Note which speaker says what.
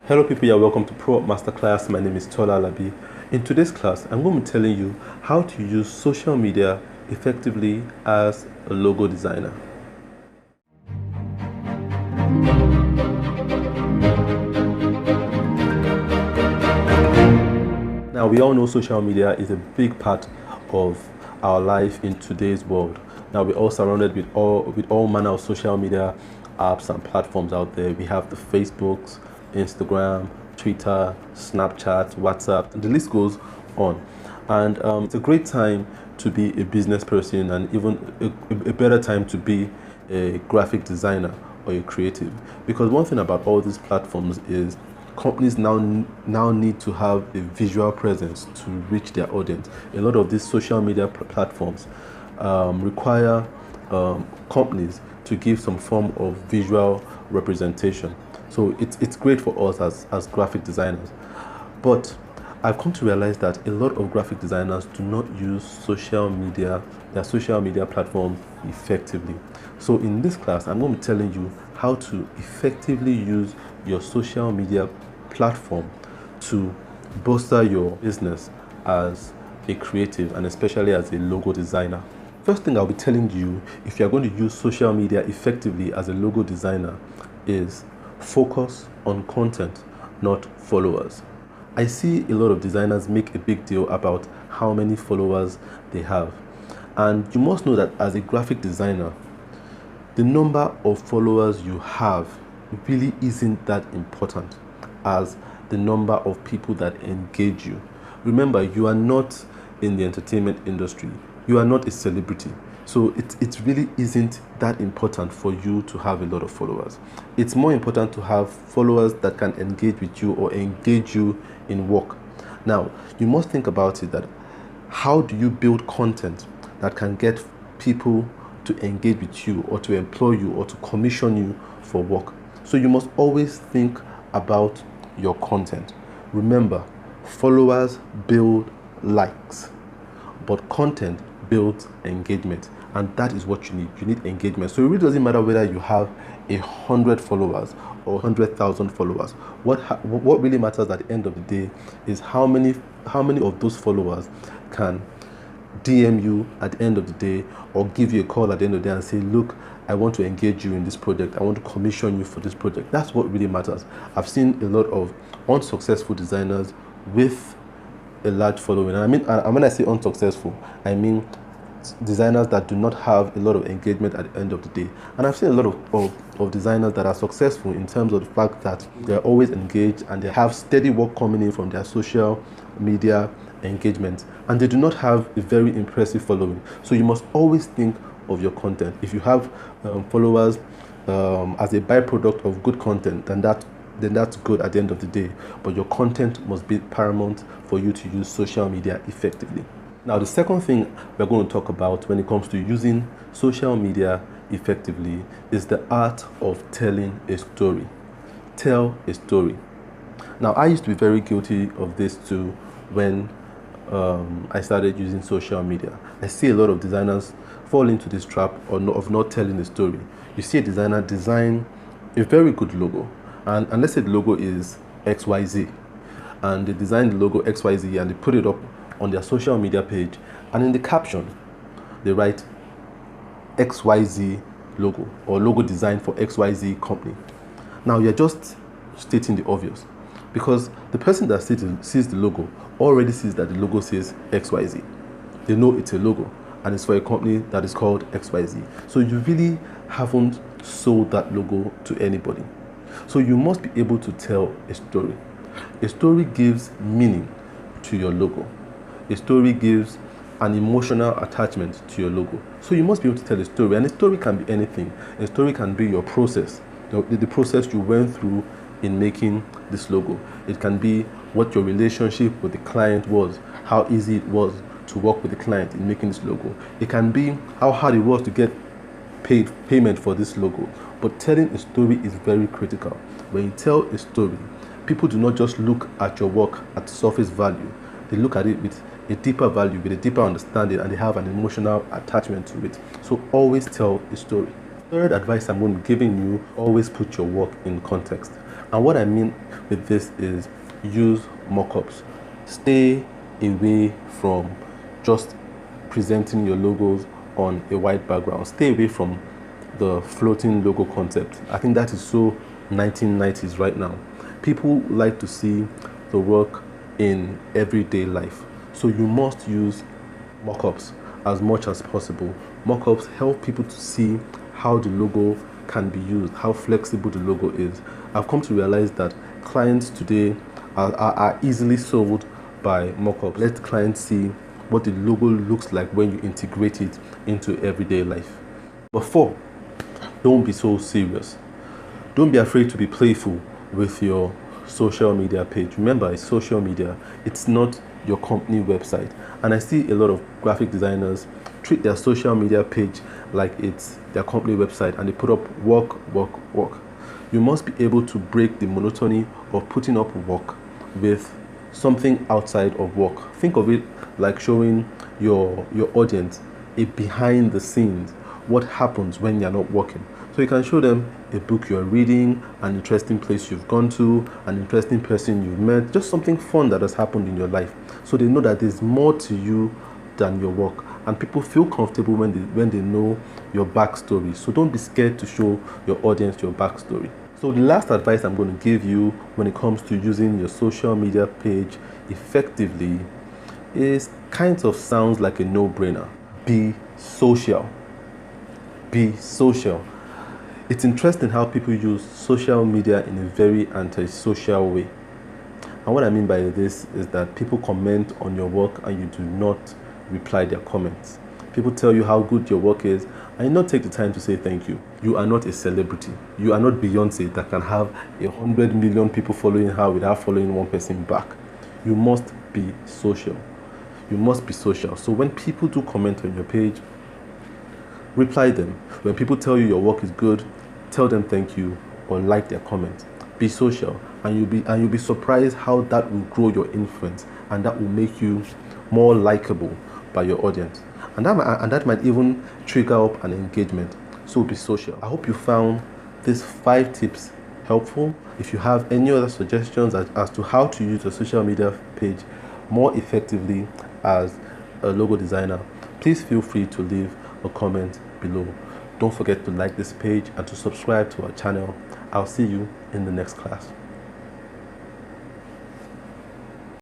Speaker 1: Hello people, you're welcome to ProUp Masterclass. My name is Tola Alabi. In today's class, I'm going to be telling you how to use social media effectively as a logo designer. Now, we all know social media is a big part of our life in today's world. Now, we're all surrounded with all manner of social media apps and platforms out there. We have the Facebooks, Instagram, Twitter, Snapchat, WhatsApp, and the list goes on. And it's a great time to be a business person, and even a better time to be a graphic designer or a creative. Because one thing about all these platforms is companies now need to have a visual presence to reach their audience. A lot of these social media platforms require companies to give some form of visual representation. So it's great for us as graphic designers. But I've come to realize that a lot of graphic designers do not use their social media platforms effectively. So in this class, I'm going to be telling you how to effectively use your social media platform to bolster your business as a creative and especially as a logo designer. First thing I'll be telling you, if you're going to use social media effectively as a logo designer, is focus on content, not followers. I see a lot of designers make a big deal about how many followers they have. And you must know that as a graphic designer, the number of followers you have really isn't that important as the number of people that engage you. Remember, you are not in the entertainment industry. You are not a celebrity. So it really isn't that important for you to have a lot of followers. It's more important to have followers that can engage with you or engage you in work. Now, you must think about it that how do you build content that can get people to engage with you or to employ you or to commission you for work? So you must always think about your content. Remember, followers build likes, but content builds engagement, and that is what you need. You need engagement. So it really doesn't matter whether you have 100 followers or 100,000 followers. What really matters at the end of the day is how many of those followers can DM you at the end of the day or give you a call at the end of the day and say, look, I want to engage you in this project. I want to commission you for this project. That's what really matters. I've seen a lot of unsuccessful designers with a large following. And when I say unsuccessful, I mean designers that do not have a lot of engagement at the end of the day. And I've seen a lot of designers that are successful in terms of the fact that they're always engaged and they have steady work coming in from their social media engagement, and they do not have a very impressive following. So you must always think of your content. If you have followers as a byproduct of good content, then that's good at the end of the day. But your content must be paramount for you to use social media effectively. Now, the second thing we're going to talk about when it comes to using social media effectively is the art of telling a story. Tell a story. Now, I used to be very guilty of this too when I started using social media. I see a lot of designers fall into this trap of not telling a story. You see a designer design a very good logo, and let's say the logo is XYZ, and they design the logo XYZ and they put it up on their social media page, and in the caption they write XYZ logo or logo design for XYZ company. Now you're just stating the obvious, because the person that sees the logo already sees that the logo says XYZ. They know it's a logo and it's for a company that is called XYZ. So you really haven't sold that logo to anybody. So you must be able to tell a story. A story gives meaning to your logo. A story gives an emotional attachment to your logo. So you must be able to tell a story, and a story can be anything. A story can be your process, the process you went through in making this logo. It can be what your relationship with the client was, how easy it was to work with the client in making this logo. It can be how hard it was to get payment for this logo. But telling a story is very critical. When you tell a story, people do not just look at your work at surface value. They look at it with a deeper value, with a deeper understanding, and they have an emotional attachment to it. So always tell a story. Third advice I'm going to be giving you, always put your work in context. And what I mean with this is use mockups. Stay away from just presenting your logos on a white background. Stay away from the floating logo concept. I think that is so 1990s right now. People like to see the work in everyday life. So you must use mockups as much as possible. Mockups help people to see how the logo can be used, how flexible the logo is. I've come to realize that clients today are easily sold by mockups. Let clients see what the logo looks like when you integrate it into everyday life. But 4, don't be so serious. Don't be afraid to be playful with your social media page. Remember, it's social media. It's not your company website. And I see a lot of graphic designers treat their social media page like it's their company website, and they put up work. You must be able to break the monotony of putting up work with something outside of work. Think of it like showing your audience a behind the scenes, what happens when you're not working. So you can show them a book you're reading, an interesting place you've gone to, an interesting person you've met, just something fun that has happened in your life. So they know that there's more to you than your work. And people feel comfortable when they know your backstory. So don't be scared to show your audience your backstory. So the last advice I'm going to give you when it comes to using your social media page effectively is kind of sounds like a no-brainer. Be social. Be social. It's interesting how people use social media in a very anti-social way. And what I mean by this is that people comment on your work and you do not reply their comments. People tell you how good your work is and you not take the time to say thank you. You are not a celebrity. You are not Beyonce that can have 100 million people following her without following one person back. You must be social. You must be social. So when people do comment on your page, reply them. When people tell you your work is good, tell them thank you or like their comment. Be social, and you'll be surprised how that will grow your influence, and that will make you more likable by your audience. And that might even trigger up an engagement. So be social. I hope you found these 5 tips helpful. If you have any other suggestions as to how to use a social media page more effectively as a logo designer, please feel free to leave a comment below. Don't forget to like this page and to subscribe to our channel. I'll see you in the next class.